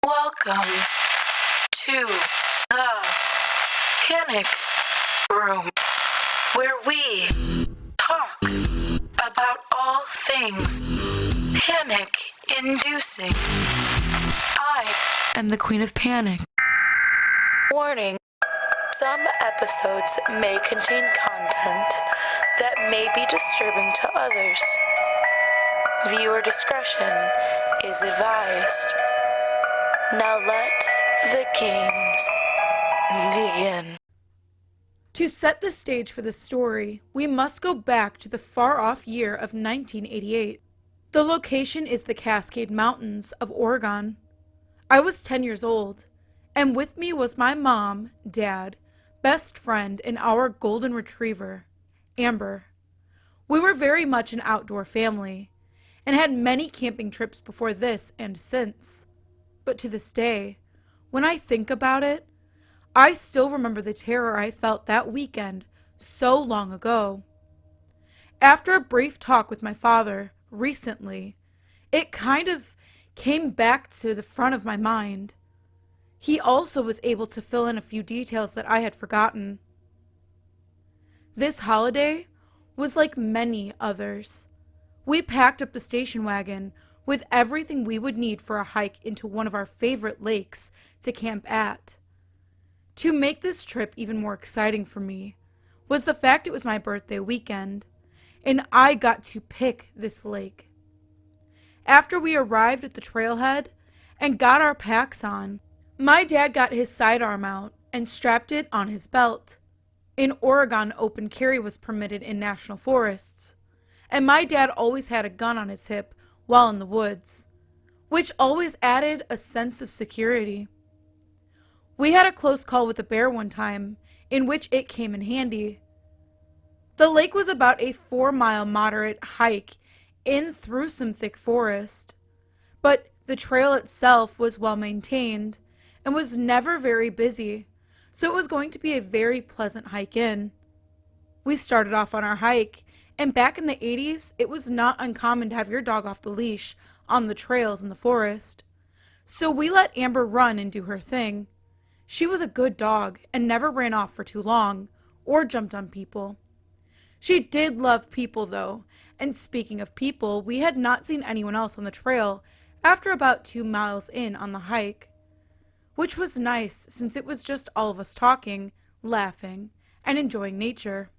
Welcome to the Panic Room, where we talk about all things panic-inducing. I am the Queen of Panic. Warning, some episodes may contain content that may be disturbing to others. Viewer discretion is advised. Now let the games begin. To set the stage for this story, we must go back to the far-off year of 1988. The location is the Cascade Mountains of Oregon. I was 10 years old, and with me was my mom, dad, best friend, and our golden retriever, Amber. We were very much an outdoor family, and had many camping trips before this and since. But to this day, when I think about it, I still remember the terror I felt that weekend so long ago. After a brief talk with my father recently, it kind of came back to the front of my mind. He also was able to fill in a few details that I had forgotten. This holiday was like many others. We packed up the station wagon with everything we would need for a hike into one of our favorite lakes to camp at. To make this trip even more exciting for me was the fact it was my birthday weekend, and I got to pick this lake. After we arrived at the trailhead and got our packs on, my dad got his sidearm out and strapped it on his belt. In Oregon, open carry was permitted in national forests, and my dad always had a gun on his hip while in the woods, which always added a sense of security. We had a close call with a bear one time, in which it came in handy. The lake was about a 4-mile moderate hike in through some thick forest, but the trail itself was well maintained and was never very busy, so it was going to be a very pleasant hike in. We started off on our hike, and back in the 80s, it was not uncommon to have your dog off the leash on the trails in the forest. So we let Amber run and do her thing. She was a good dog and never ran off for too long or jumped on people. She did love people though, and speaking of people, we had not seen anyone else on the trail after about 2 miles in on the hike, which was nice since it was just all of us talking, laughing, and enjoying nature.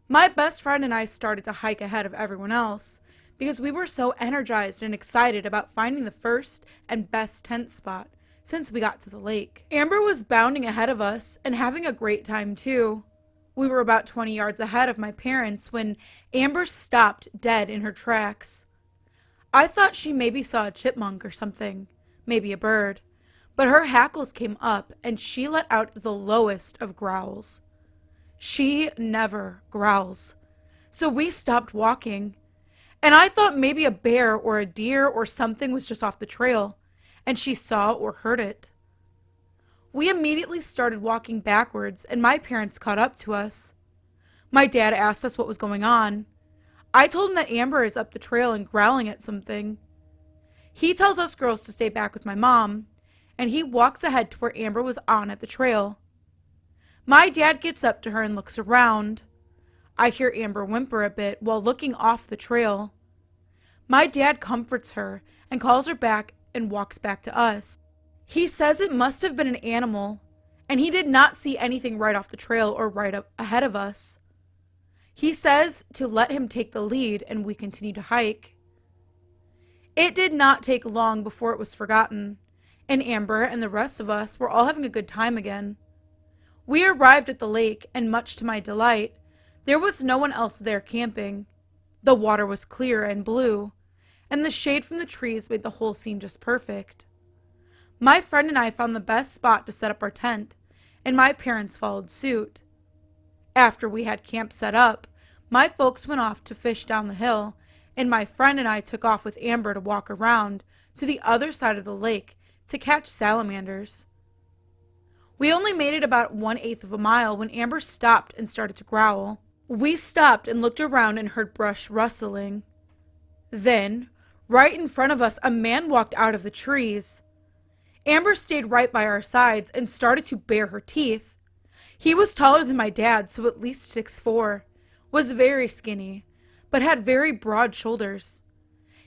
My best friend and I started to hike ahead of everyone else because we were so energized and excited about finding the first and best tent spot since we got to the lake. Amber was bounding ahead of us and having a great time too. We were about 20 yards ahead of my parents when Amber stopped dead in her tracks. I thought she maybe saw a chipmunk or something, maybe a bird, but her hackles came up and she let out the lowest of growls. She never growls. So we stopped walking, and I thought maybe a bear or a deer or something was just off the trail, and she saw or heard it. We immediately started walking backwards, and my parents caught up to us. My dad asked us what was going on. I told him that Amber is up the trail and growling at something. He tells us girls to stay back with my mom, and he walks ahead to where Amber was on at the trail. My dad gets up to her and looks around. I hear Amber whimper a bit while looking off the trail. My dad comforts her and calls her back and walks back to us. He says it must have been an animal, and he did not see anything right off the trail or right up ahead of us. He says to let him take the lead and we continue to hike. It did not take long before it was forgotten, and Amber and the rest of us were all having a good time again. We arrived at the lake, and much to my delight, there was no one else there camping. The water was clear and blue, and the shade from the trees made the whole scene just perfect. My friend and I found the best spot to set up our tent, and my parents followed suit. After we had camp set up, my folks went off to fish down the hill, and my friend and I took off with Amber to walk around to the other side of the lake to catch salamanders. We only made it about 1/8 of a mile when Amber stopped and started to growl. We stopped and looked around and heard brush rustling. Then, right in front of us, a man walked out of the trees. Amber stayed right by our sides and started to bare her teeth. He was taller than my dad, so at least 6'4", was very skinny, but had very broad shoulders.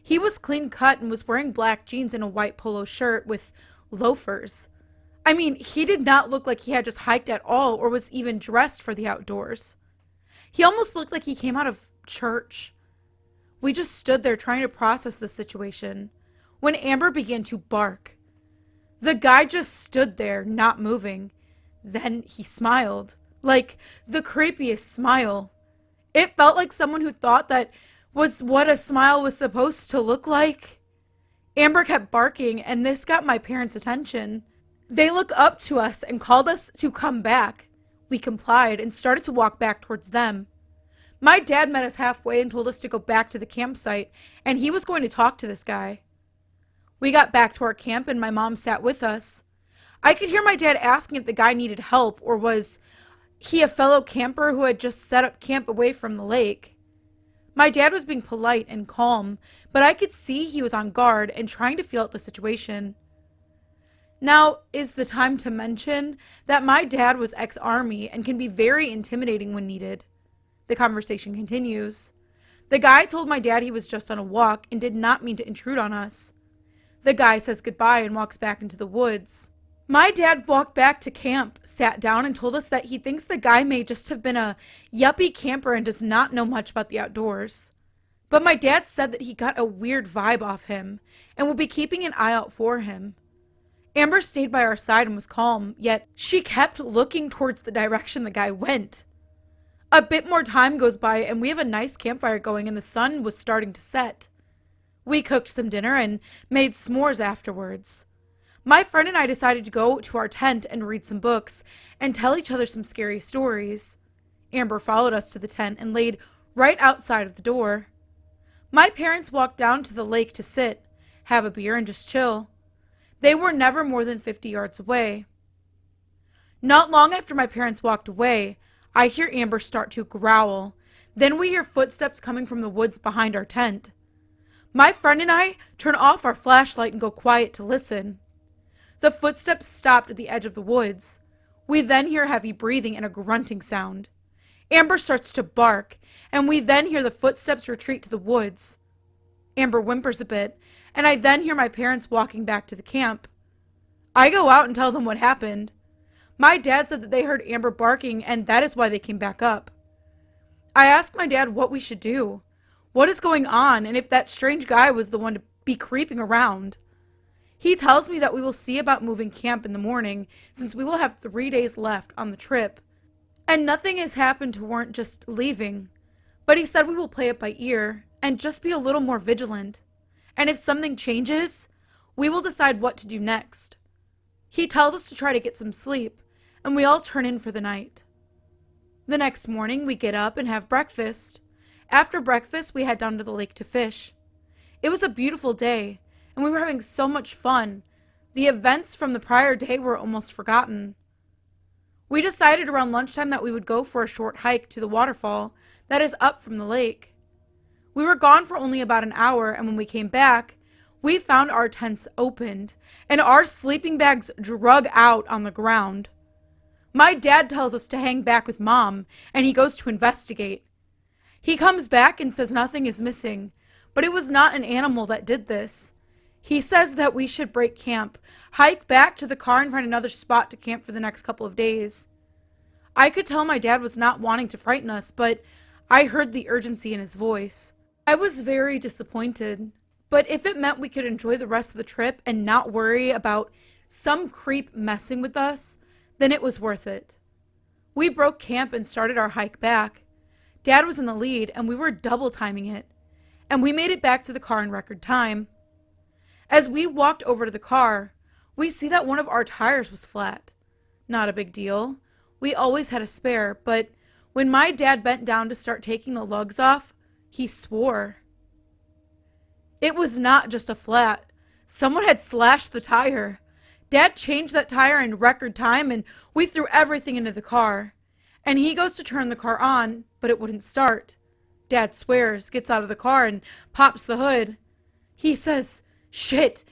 He was clean cut and was wearing black jeans and a white polo shirt with loafers. I mean, he did not look like he had just hiked at all or was even dressed for the outdoors. He almost looked like he came out of church. We just stood there trying to process the situation when Amber began to bark. The guy just stood there, not moving. Then he smiled, like the creepiest smile. It felt like someone who thought that was what a smile was supposed to look like. Amber kept barking, and this got my parents' attention. They looked up to us and called us to come back. We complied and started to walk back towards them. My dad met us halfway and told us to go back to the campsite, and he was going to talk to this guy. We got back to our camp, and my mom sat with us. I could hear my dad asking if the guy needed help, or was he a fellow camper who had just set up camp away from the lake. My dad was being polite and calm, but I could see he was on guard and trying to feel out the situation. Now is the time to mention that my dad was ex-army and can be very intimidating when needed. The conversation continues. The guy told my dad he was just on a walk and did not mean to intrude on us. The guy says goodbye and walks back into the woods. My dad walked back to camp, sat down, and told us that he thinks the guy may just have been a yuppie camper and does not know much about the outdoors. But my dad said that he got a weird vibe off him and will be keeping an eye out for him. Amber stayed by our side and was calm, yet she kept looking towards the direction the guy went. A bit more time goes by and we have a nice campfire going and the sun was starting to set. We cooked some dinner and made s'mores afterwards. My friend and I decided to go to our tent and read some books and tell each other some scary stories. Amber followed us to the tent and laid right outside of the door. My parents walked down to the lake to sit, have a beer, and just chill. They were never more than 50 yards away. Not long after my parents walked away, I hear Amber start to growl. Then we hear footsteps coming from the woods behind our tent. My friend and I turn off our flashlight and go quiet to listen. The footsteps stopped at the edge of the woods. We then hear heavy breathing and a grunting sound. Amber starts to bark, and we then hear the footsteps retreat to the woods. Amber whimpers a bit, and I then hear my parents walking back to the camp. I go out and tell them what happened. My dad said that they heard Amber barking, and that is why they came back up. I asked my dad what we should do, what is going on, and if that strange guy was the one to be creeping around. He tells me that we will see about moving camp in the morning, since we will have 3 days left on the trip, and nothing has happened to warrant just leaving. But he said we will play it by ear, and just be a little more vigilant. And if something changes, we will decide what to do next. He tells us to try to get some sleep, and we all turn in for the night. The next morning, we get up and have breakfast. After breakfast, we head down to the lake to fish. It was a beautiful day, and we were having so much fun. The events from the prior day were almost forgotten. We decided around lunchtime that we would go for a short hike to the waterfall that is up from the lake. We were gone for only about an hour, and when we came back, we found our tents opened and our sleeping bags drug out on the ground. My dad tells us to hang back with Mom, and he goes to investigate. He comes back and says nothing is missing, but it was not an animal that did this. He says that we should break camp, hike back to the car, and find another spot to camp for the next couple of days. I could tell my dad was not wanting to frighten us, but I heard the urgency in his voice. I was very disappointed, but if it meant we could enjoy the rest of the trip and not worry about some creep messing with us, then it was worth it. We broke camp and started our hike back. Dad was in the lead, and we were double timing it, and we made it back to the car in record time. As we walked over to the car, we see that one of our tires was flat. Not a big deal. We always had a spare, but when my dad bent down to start taking the lugs off, he swore. It was not just a flat. Someone had slashed the tire. Dad changed that tire in record time, and we threw everything into the car. And he goes to turn the car on, but it wouldn't start. Dad swears, gets out of the car, and pops the hood. He says, "Shit,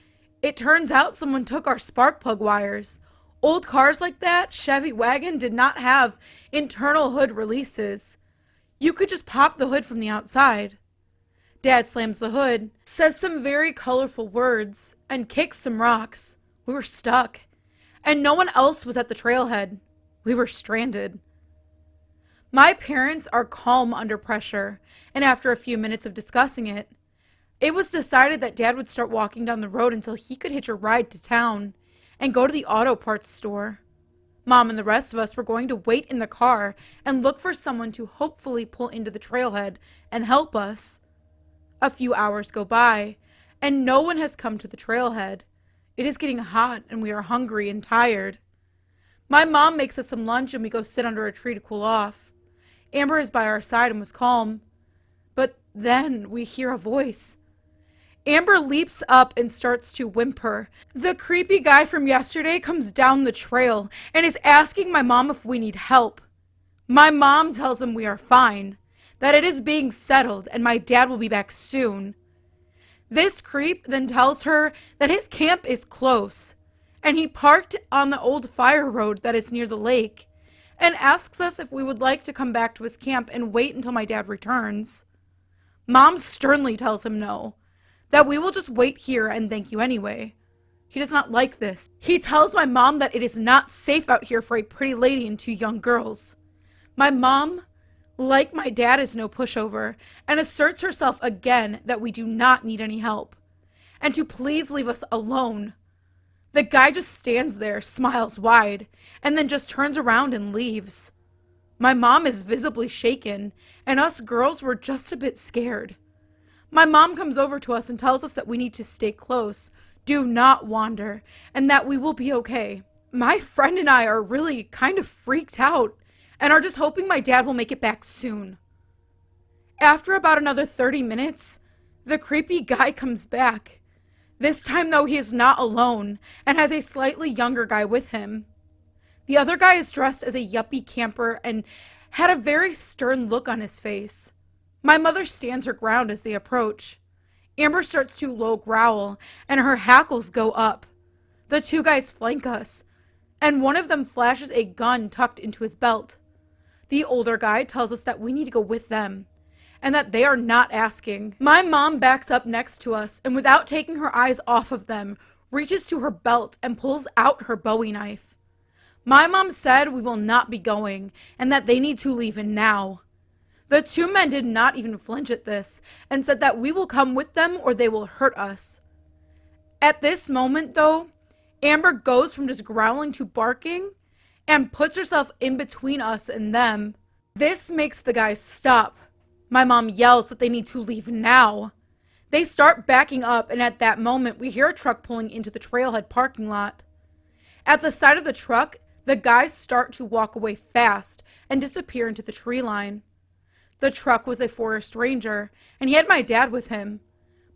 It turns out someone took our spark plug wires. Old cars like that, Chevy wagon, did not have internal hood releases. You could just pop the hood from the outside. Dad slams the hood, says some very colorful words, and kicks some rocks. We were stuck. And no one else was at the trailhead. We were stranded. My parents are calm under pressure, and after a few minutes of discussing it, it was decided that Dad would start walking down the road until he could hitch a ride to town and go to the auto parts store. Mom and the rest of us were going to wait in the car and look for someone to hopefully pull into the trailhead and help us. A few hours go by, and no one has come to the trailhead. It is getting hot, and we are hungry and tired. My mom makes us some lunch, and we go sit under a tree to cool off. Amber is by our side and was calm. But then we hear a voice. Amber leaps up and starts to whimper. The creepy guy from yesterday comes down the trail and is asking my mom if we need help. My mom tells him we are fine, that it is being settled, and my dad will be back soon. This creep then tells her that his camp is close, and he parked on the old fire road that is near the lake, and asks us if we would like to come back to his camp and wait until my dad returns. Mom sternly tells him no, that we will just wait here and thank you anyway. He does not like this. He tells my mom that it is not safe out here for a pretty lady and two young girls. My mom, like my dad, is no pushover, and asserts herself again that we do not need any help, and to please leave us alone. The guy just stands there, smiles wide, and then just turns around and leaves. My mom is visibly shaken, and us girls were just a bit scared. My mom comes over to us and tells us that we need to stay close, do not wander, and that we will be okay. My friend and I are really kind of freaked out, and are just hoping my dad will make it back soon. After about another 30 minutes, the creepy guy comes back. This time, though, he is not alone and has a slightly younger guy with him. The other guy is dressed as a yuppie camper and had a very stern look on his face. My mother stands her ground as they approach. Amber starts to low growl, and her hackles go up. The two guys flank us, and one of them flashes a gun tucked into his belt. The older guy tells us that we need to go with them, and that they are not asking. My mom backs up next to us, and without taking her eyes off of them, reaches to her belt and pulls out her Bowie knife. My mom said we will not be going, and that they need to leave now. The two men did not even flinch at this, and said that we will come with them or they will hurt us. At this moment, though, Amber goes from just growling to barking, and puts herself in between us and them. This makes the guys stop. My mom yells that they need to leave now. They start backing up, and at that moment, we hear a truck pulling into the trailhead parking lot. At the side of the truck, the guys start to walk away fast and disappear into the tree line. The truck was a forest ranger, and he had my dad with him.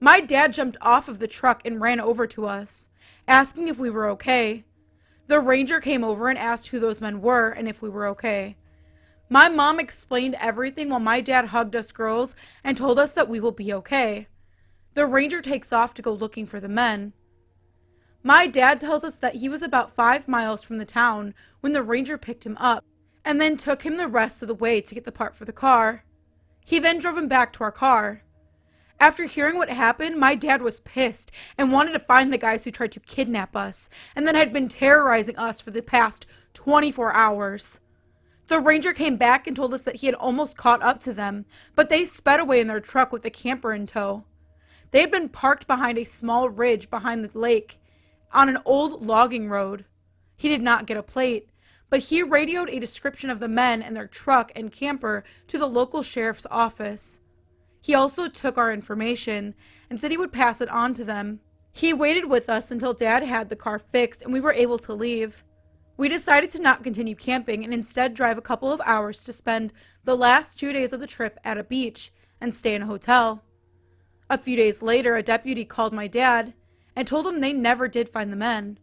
My dad jumped off of the truck and ran over to us, asking if we were okay. The ranger came over and asked who those men were and if we were okay. My mom explained everything while my dad hugged us girls and told us that we will be okay. The ranger takes off to go looking for the men. My dad tells us that he was about 5 miles from the town when the ranger picked him up and then took him the rest of the way to get the part for the car. He then drove him back to our car. After hearing what happened, my dad was pissed and wanted to find the guys who tried to kidnap us and then had been terrorizing us for the past 24 hours. The ranger came back and told us that he had almost caught up to them, but they sped away in their truck with the camper in tow. They had been parked behind a small ridge behind the lake on an old logging road. He did not get a plate, but he radioed a description of the men and their truck and camper to the local sheriff's office. He also took our information and said he would pass it on to them. He waited with us until Dad had the car fixed and we were able to leave. We decided to not continue camping and instead drive a couple of hours to spend the last 2 days of the trip at a beach and stay in a hotel. A few days later, a deputy called my dad and told him they never did find the men.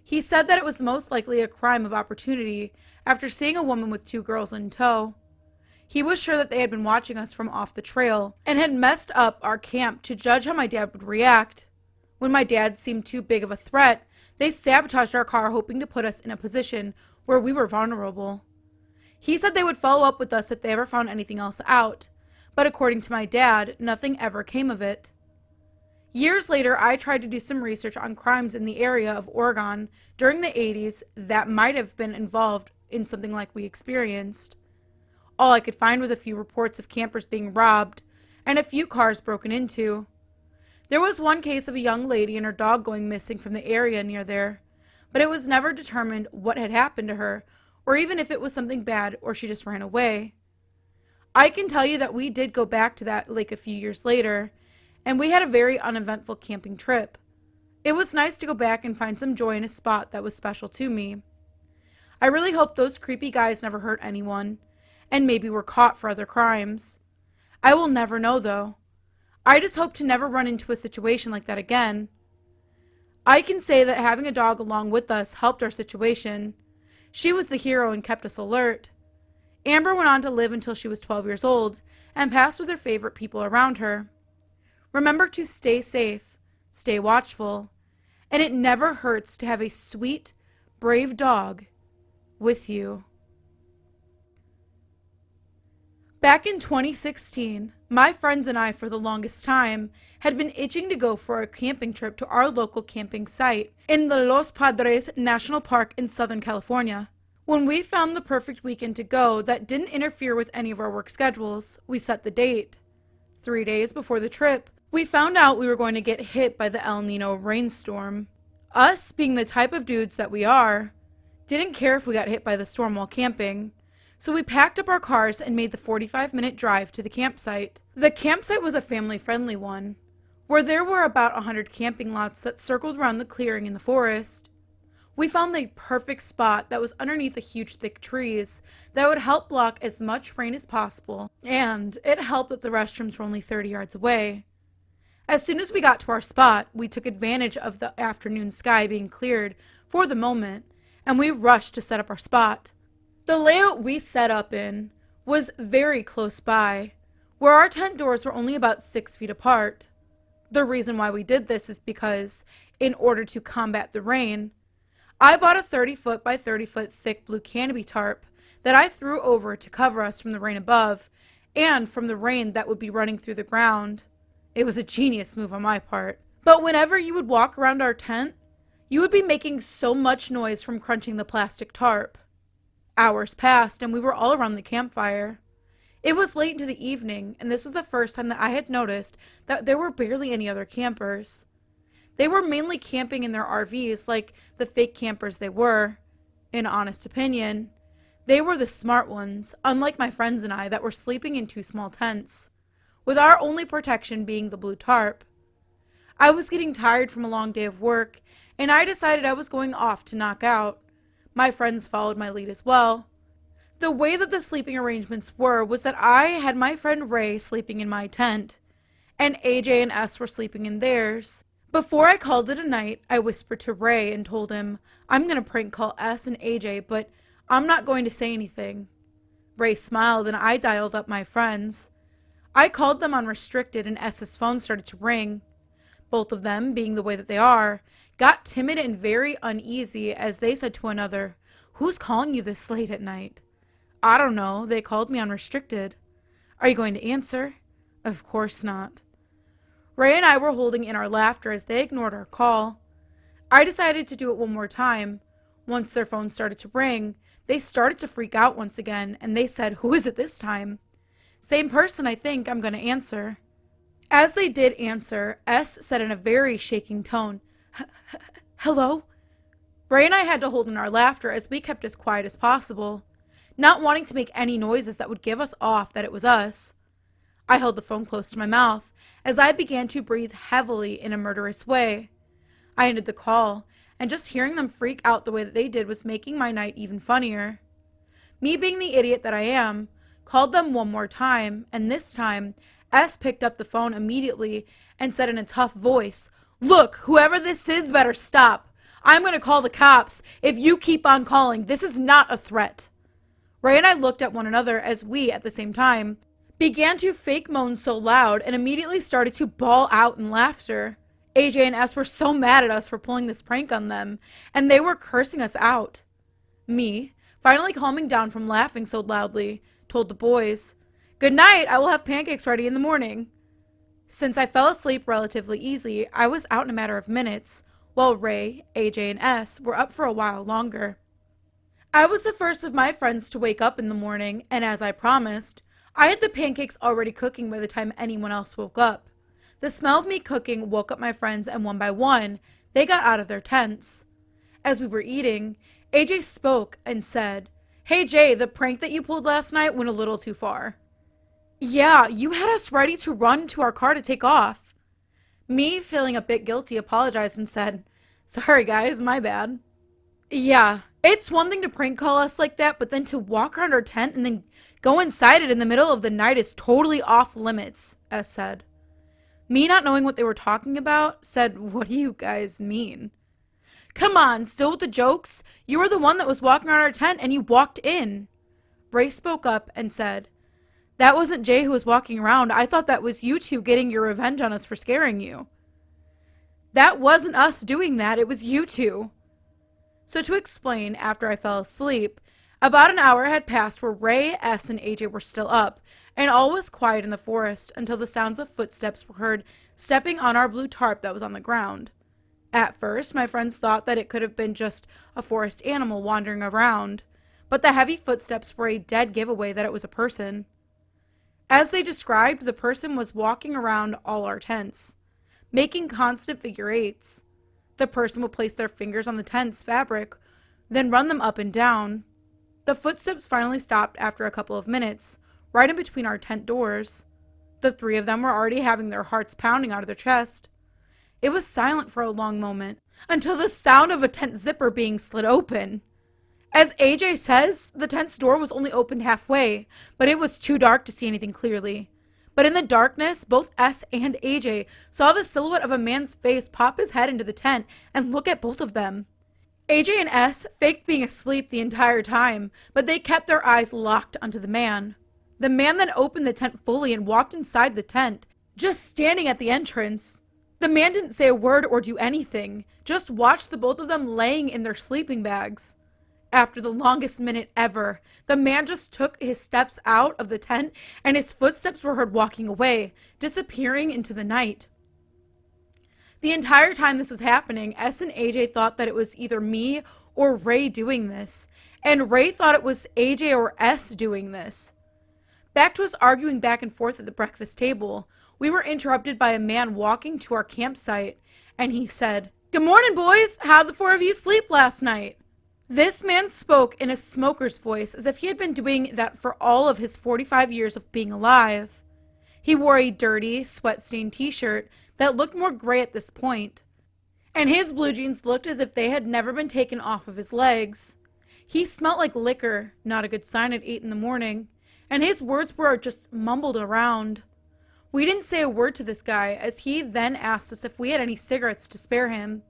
He said that it was most likely a crime of opportunity after seeing a woman with 2 girls in tow. He was sure that they had been watching us from off the trail and had messed up our camp to judge how my dad would react. When my dad seemed too big of a threat, they sabotaged our car, hoping to put us in a position where we were vulnerable. He said they would follow up with us if they ever found anything else out, but according to my dad, nothing ever came of it. Years later, I tried to do some research on crimes in the area of Oregon during the 80s that might have been involved in something like we experienced. All I could find was a few reports of campers being robbed and a few cars broken into. There was one case of a young lady and her dog going missing from the area near there, but it was never determined what had happened to her, or even if it was something bad or she just ran away. I can tell you that we did go back to that lake a few years later, and we had a very uneventful camping trip. It was nice to go back and find some joy in a spot that was special to me. I really hope those creepy guys never hurt anyone, and maybe were caught for other crimes. I will never know, though. I just hope to never run into a situation like that again. I can say that having a dog along with us helped our situation. She was the hero and kept us alert. Amber went on to live until she was 12 years old and passed with her favorite people around her. Remember to stay safe, stay watchful, and it never hurts to have a sweet, brave dog with you. Back in 2016, my friends and I, for the longest time, had been itching to go for a camping trip to our local camping site in the Los Padres National Park in Southern California. When we found the perfect weekend to go that didn't interfere with any of our work schedules, we set the date. 3 days before the trip, we found out we were going to get hit by the El Nino rainstorm. Us, being the type of dudes that we are, didn't care if we got hit by the storm while camping. So we packed up our cars and made the 45-minute drive to the campsite. The campsite was a family-friendly one, where there were about 100 camping lots that circled around the clearing in the forest. We found the perfect spot that was underneath the huge thick trees that would help block as much rain as possible, and it helped that the restrooms were only 30 yards away. As soon as we got to our spot, we took advantage of the afternoon sky being cleared for the moment, and we rushed to set up our spot. The layout we set up in was very close by, where our tent doors were only about 6 feet apart. The reason why we did this is because, in order to combat the rain, I bought a 30-foot by 30-foot thick blue canopy tarp that I threw over to cover us from the rain above and from the rain that would be running through the ground. It was a genius move on my part. But whenever you would walk around our tent, you would be making so much noise from crunching the plastic tarp. Hours passed, and we were all around the campfire. It was late into the evening, and this was the first time that I had noticed that there were barely any other campers. They were mainly camping in their RVs like the fake campers they were. In honest opinion, they were the smart ones, unlike my friends and I that were sleeping in 2 small tents, with our only protection being the blue tarp. I was getting tired from a long day of work, and I decided I was going off to knock out. My friends followed my lead as well. The way that the sleeping arrangements were was that I had my friend Ray sleeping in my tent, and AJ and S were sleeping in theirs. Before I called it a night, I whispered to Ray and told him, I'm going to prank call S and AJ, but I'm not going to say anything. Ray smiled and I dialed up my friends. I called them on restricted and S's phone started to ring. Both of them, being the way that they are, got timid and very uneasy as they said to one another, Who's calling you this late at night? I don't know, they called me on restricted. Are you going to answer? Of course not. Ray and I were holding in our laughter as they ignored our call. I decided to do it one more time. Once their phone started to ring, they started to freak out once again, and they said, Who is it this time? Same person, I think. I'm going to answer. As they did answer, S said in a very shaking tone, Hello? Ray and I had to hold in our laughter as we kept as quiet as possible, not wanting to make any noises that would give us off that it was us. I held the phone close to my mouth as I began to breathe heavily in a murderous way. I ended the call, and just hearing them freak out the way that they did was making my night even funnier. Me, being the idiot that I am, called them one more time, and this time, S picked up the phone immediately and said in a tough voice, Look, whoever this is better stop. I'm going to call the cops if you keep on calling. This is not a threat. Ray and I looked at one another as we, at the same time, began to fake moan so loud and immediately started to bawl out in laughter. AJ and S were so mad at us for pulling this prank on them, and they were cursing us out. Me, finally calming down from laughing so loudly, told the boys, "Good night, I will have pancakes ready in the morning." Since I fell asleep relatively easily, I was out in a matter of minutes, while Ray, AJ, and S were up for a while longer. I was the first of my friends to wake up in the morning, and as I promised, I had the pancakes already cooking by the time anyone else woke up. The smell of me cooking woke up my friends, and one by one, they got out of their tents. As we were eating, AJ spoke and said, "Hey Jay, the prank that you pulled last night went a little too far." "Yeah, you had us ready to run to our car to take off." Me, feeling a bit guilty, apologized and said, "Sorry guys, my bad." "Yeah, it's one thing to prank call us like that, but then to walk around our tent and then go inside it in the middle of the night is totally off limits," S said. Me, not knowing what they were talking about, said, "What do you guys mean?" "Come on, still with the jokes? You were the one that was walking around our tent and you walked in." Ray spoke up and said, "That wasn't Jay who was walking around. I thought that was you two getting your revenge on us for scaring you." "That wasn't us doing that. It was you two." So to explain, after I fell asleep, about an hour had passed where Ray, S, and AJ were still up, and all was quiet in the forest until the sounds of footsteps were heard stepping on our blue tarp that was on the ground. At first, my friends thought that it could have been just a forest animal wandering around, but the heavy footsteps were a dead giveaway that it was a person. As they described, the person was walking around all our tents, making constant figure eights. The person would place their fingers on the tent's fabric, then run them up and down. The footsteps finally stopped after a couple of minutes, right in between our tent doors. The three of them were already having their hearts pounding out of their chest. It was silent for a long moment, until the sound of a tent zipper being slid open. As AJ says, the tent's door was only opened halfway, but it was too dark to see anything clearly. But in the darkness, both S and AJ saw the silhouette of a man's face pop his head into the tent and look at both of them. AJ and S faked being asleep the entire time, but they kept their eyes locked onto the man. The man then opened the tent fully and walked inside the tent, just standing at the entrance. The man didn't say a word or do anything, just watched the both of them laying in their sleeping bags. After the longest minute ever, the man just took his steps out of the tent and his footsteps were heard walking away, disappearing into the night. The entire time this was happening, S and AJ thought that it was either me or Ray doing this, and Ray thought it was AJ or S doing this. Back to us arguing back and forth at the breakfast table, we were interrupted by a man walking to our campsite, and he said, "Good morning, boys. How'd the four of you sleep last night?" This man spoke in a smoker's voice, as if he had been doing that for all of his 45 years of being alive. He wore a dirty, sweat-stained t-shirt that looked more gray at this point, and his blue jeans looked as if they had never been taken off of his legs. He smelled like liquor, not a good sign at 8 in the morning, and his words were just mumbled around. We didn't say a word to this guy, as he then asked us if we had any cigarettes to spare him.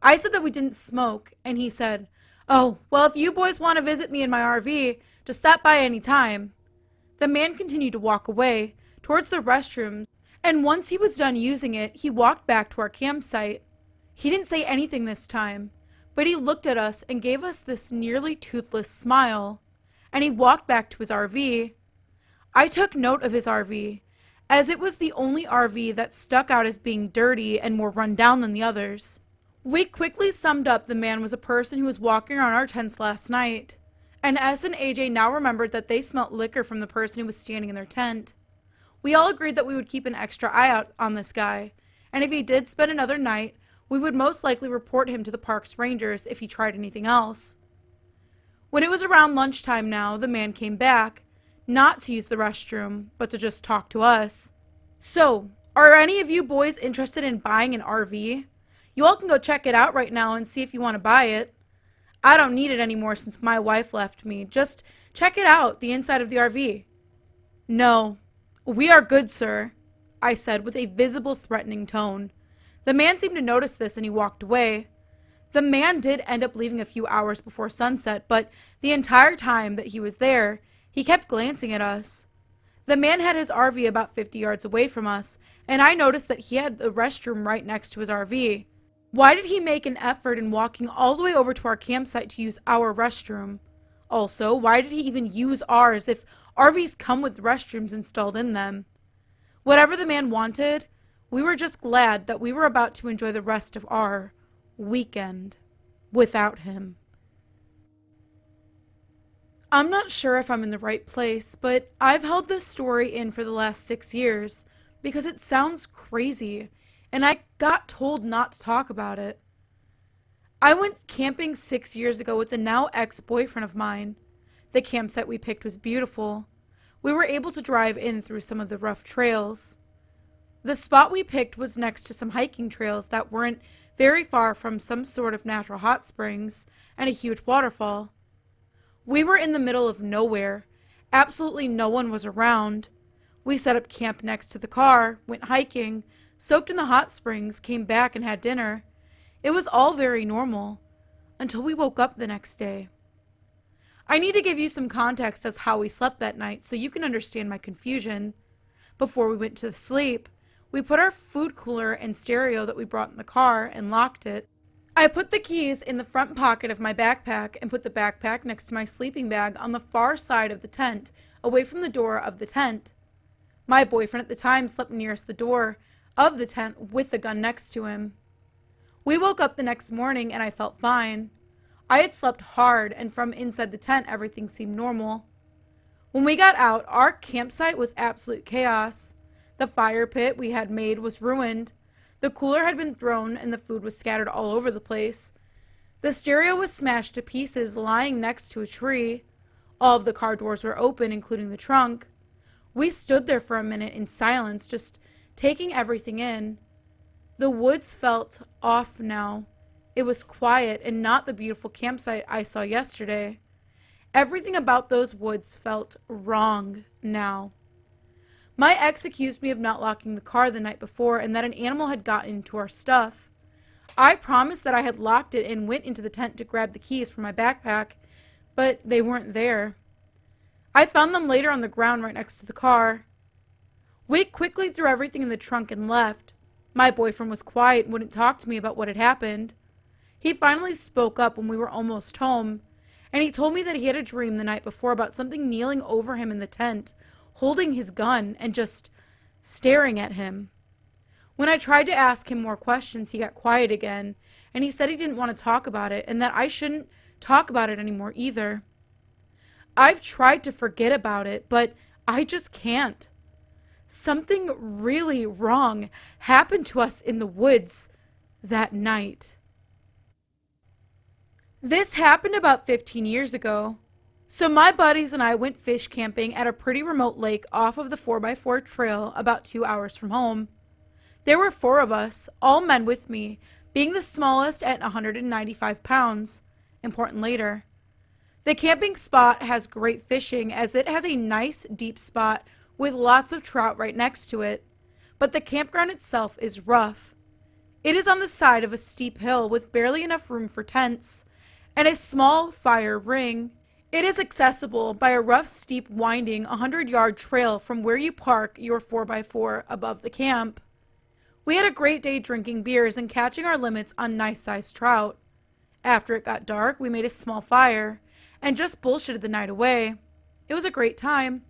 I said that we didn't smoke, and he said, "Oh, well, if you boys want to visit me in my RV, just stop by any time." The man continued to walk away, towards the restrooms, and once he was done using it, he walked back to our campsite. He didn't say anything this time, but he looked at us and gave us this nearly toothless smile, and he walked back to his RV. I took note of his RV, as it was the only RV that stuck out as being dirty and more run down than the others. We quickly summed up the man was a person who was walking around our tents last night, and S and AJ now remembered that they smelt liquor from the person who was standing in their tent. We all agreed that we would keep an extra eye out on this guy, and if he did spend another night, we would most likely report him to the park's rangers if he tried anything else. When it was around lunchtime now, the man came back, not to use the restroom, but to just talk to us. "So, are any of you boys interested in buying an RV? You all can go check it out right now and see if you want to buy it. I don't need it anymore since my wife left me. Just check it out, the inside of the RV." "No, we are good, sir," I said with a visible threatening tone. The man seemed to notice this and he walked away. The man did end up leaving a few hours before sunset, but the entire time that he was there, he kept glancing at us. The man had his RV about 50 yards away from us, and I noticed that he had the restroom right next to his RV. Why did he make an effort in walking all the way over to our campsite to use our restroom? Also, why did he even use ours if RVs come with restrooms installed in them? Whatever the man wanted, we were just glad that we were about to enjoy the rest of our weekend without him. I'm not sure if I'm in the right place, but I've held this story in for the last 6 years because it sounds crazy, and I got told not to talk about it. I went camping 6 years ago with a now ex-boyfriend of mine. The campsite we picked was beautiful. We were able to drive in through some of the rough trails. The spot we picked was next to some hiking trails that weren't very far from some sort of natural hot springs and a huge waterfall. We were in the middle of nowhere. Absolutely no one was around. We set up camp next to the car, went hiking, soaked in the hot springs, came back and had dinner. It was all very normal until we woke up the next day. I need to give you some context as how we slept that night so you can understand my confusion. Before we went to sleep, we put our food cooler and stereo that we brought in the car and locked it. I put the keys in the front pocket of my backpack and put the backpack next to my sleeping bag on the far side of the tent, away from the door of the tent. My boyfriend at the time slept nearest the door of the tent with the gun next to him. We woke up the next morning and I felt fine. I had slept hard, and from inside the tent everything seemed normal. When we got out, our campsite was absolute chaos. The fire pit we had made was ruined. The cooler had been thrown and the food was scattered all over the place. The stereo was smashed to pieces lying next to a tree. All of the car doors were open, including the trunk. We stood there for a minute in silence, just taking everything in. The woods felt off now. It was quiet and not the beautiful campsite I saw yesterday. Everything about those woods felt wrong now. My ex accused me of not locking the car the night before and that an animal had gotten into our stuff. I promised that I had locked it and went into the tent to grab the keys from my backpack, but they weren't there. I found them later on the ground right next to the car. We quickly threw everything in the trunk and left. My boyfriend was quiet and wouldn't talk to me about what had happened. He finally spoke up when we were almost home, and he told me that he had a dream the night before about something kneeling over him in the tent, holding his gun and just staring at him. When I tried to ask him more questions, he got quiet again, and he said he didn't want to talk about it and that I shouldn't talk about it anymore either. I've tried to forget about it, but I just can't. Something really wrong happened to us in the woods that night. This happened about 15 years ago. So my buddies and I went fish camping at a pretty remote lake off of the 4x4 trail about 2 hours from home. There were 4 of us, all men with me, being the smallest at 195 pounds. Important later. The camping spot has great fishing as it has a nice deep spot with lots of trout right next to it, but the campground itself is rough. It is on the side of a steep hill with barely enough room for tents and a small fire ring. It is accessible by a rough, steep, winding 100-yard trail from where you park your 4x4 above the camp. We had a great day drinking beers and catching our limits on nice-sized trout. After it got dark, we made a small fire and just bullshitted the night away. It was a great time.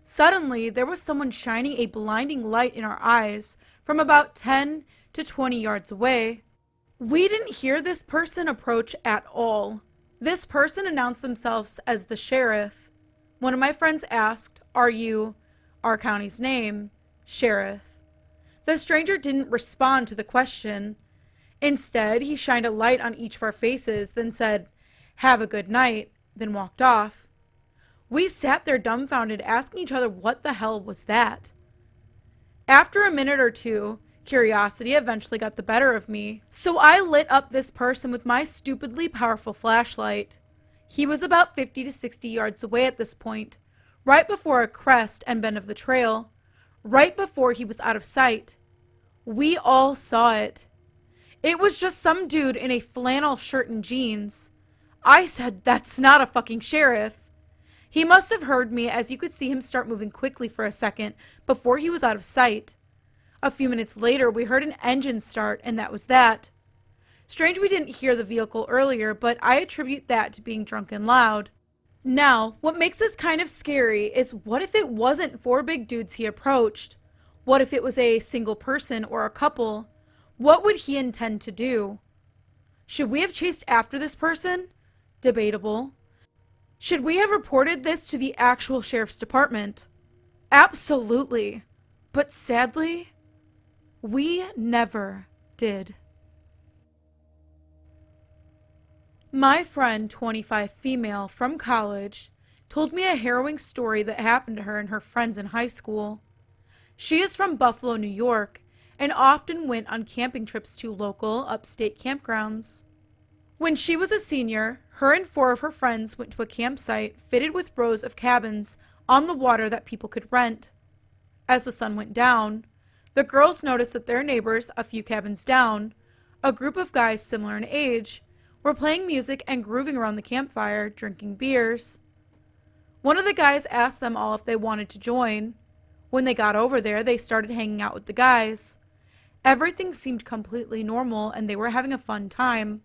Suddenly, there was someone shining a blinding light in our eyes from about 10 to 20 yards away. We didn't hear this person approach at all. This person announced themselves as the sheriff. One of my friends asked, "Are you our county's name, Sherriff?" The stranger didn't respond to the question. Instead, he shined a light on each of our faces, then said, "Have a good night," then walked off. We sat there dumbfounded, asking each other what the hell was that. After a minute or two, curiosity eventually got the better of me, so I lit up this person with my stupidly powerful flashlight. He was about 50 to 60 yards away at this point, right before a crest and bend of the trail, right before he was out of sight. We all saw it. It was just some dude in a flannel shirt and jeans. I said, "That's not a fucking sheriff." He must have heard me, as you could see him start moving quickly for a second before he was out of sight. A few minutes later, we heard an engine start, and that was that. Strange we didn't hear the vehicle earlier, but I attribute that to being drunk and loud. Now, what makes this kind of scary is, what if it wasn't 4 big dudes he approached? What if it was a single person or a couple? What would he intend to do? Should we have chased after this person? Debatable. Should we have reported this to the actual sheriff's department? Absolutely. But sadly, we never did. My friend, 25 female, from college, told me a harrowing story that happened to her and her friends in high school. She is from Buffalo, New York, and often went on camping trips to local, upstate campgrounds. When she was a senior, her and 4 of her friends went to a campsite fitted with rows of cabins on the water that people could rent. As the sun went down, the girls noticed that their neighbors, a few cabins down, a group of guys similar in age, were playing music and grooving around the campfire, drinking beers. One of the guys asked them all if they wanted to join. When they got over there, they started hanging out with the guys. Everything seemed completely normal, and they were having a fun time.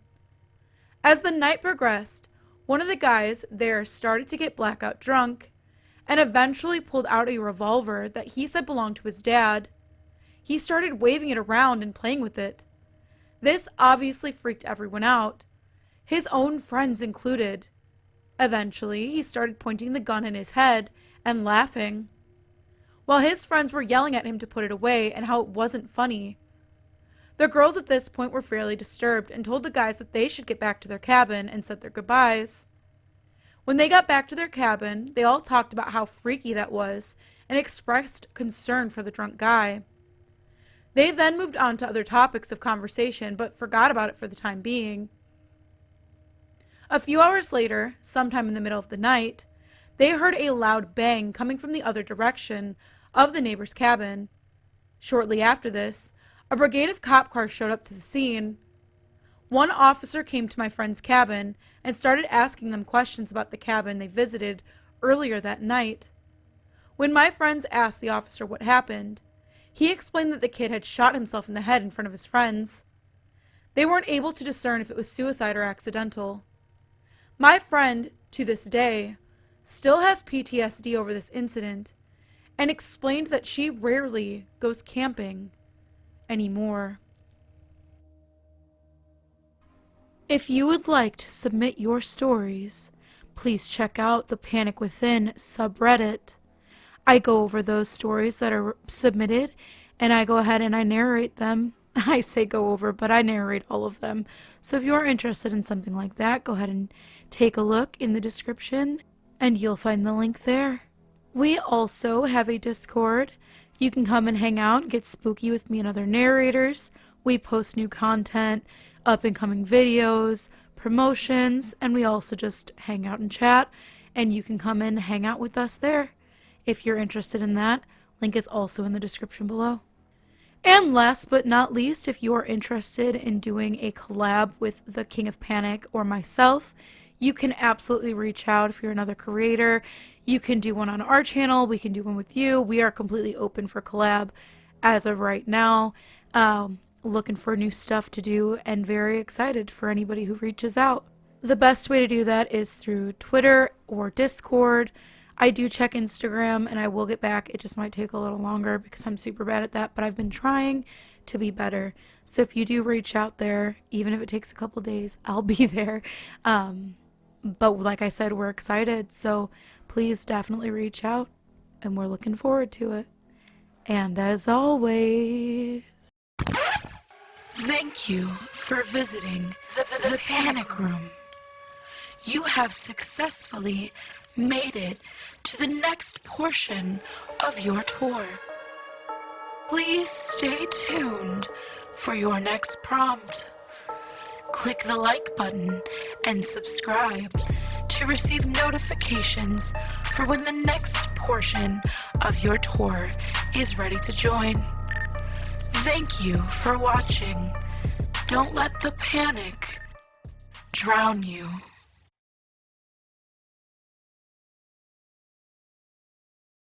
As the night progressed, one of the guys there started to get blackout drunk, and eventually pulled out a revolver that he said belonged to his dad. He started waving it around and playing with it. This obviously freaked everyone out, his own friends included. Eventually, he started pointing the gun at his head and laughing, while his friends were yelling at him to put it away and how it wasn't funny. The girls at this point were fairly disturbed and told the guys that they should get back to their cabin and said their goodbyes. When they got back to their cabin, they all talked about how freaky that was and expressed concern for the drunk guy. They then moved on to other topics of conversation, but forgot about it for the time being. A few hours later, sometime in the middle of the night, they heard a loud bang coming from the other direction of the neighbor's cabin. Shortly after this, a brigade of cop cars showed up to the scene. One officer came to my friend's cabin and started asking them questions about the cabin they visited earlier that night. When my friends asked the officer what happened, he explained that the kid had shot himself in the head in front of his friends. They weren't able to discern if it was suicide or accidental. My friend, to this day, still has PTSD over this incident and explained that she rarely goes camping anymore. If you would like to submit your stories, please check out the Panic Within subreddit. I go over those stories that are submitted, and I go ahead and I narrate them. I say go over, but I narrate all of them. So if you're interested in something like that, go ahead and take a look in the description, and you'll find the link there. We also have a Discord. You can come and hang out and get spooky with me and other narrators. We post new content, up-and-coming videos, promotions, and we also just hang out and chat, and you can come and hang out with us there. If you're interested in that, link is also in the description below. And last but not least, if you are interested in doing a collab with the King of Panic or myself, you can absolutely reach out. If you're another creator, you can do one on our channel. We can do one with you. We are completely open for collab as of right now. Looking for new stuff to do and very excited for anybody who reaches out. The best way to do that is through Twitter or Discord. I do check Instagram and I will get back. It just might take a little longer because I'm super bad at that, but I've been trying to be better. So if you do reach out there, even if it takes a couple days, I'll be there. But like I said, we're excited. So please definitely reach out and we're looking forward to it. And as always, thank you for visiting the Panic Room. You have successfully made it to the next portion of your tour. Please stay tuned for your next prompt. Click the like button and subscribe to receive notifications for when the next portion of your tour is ready to join. Thank you for watching. Don't let the panic drown you.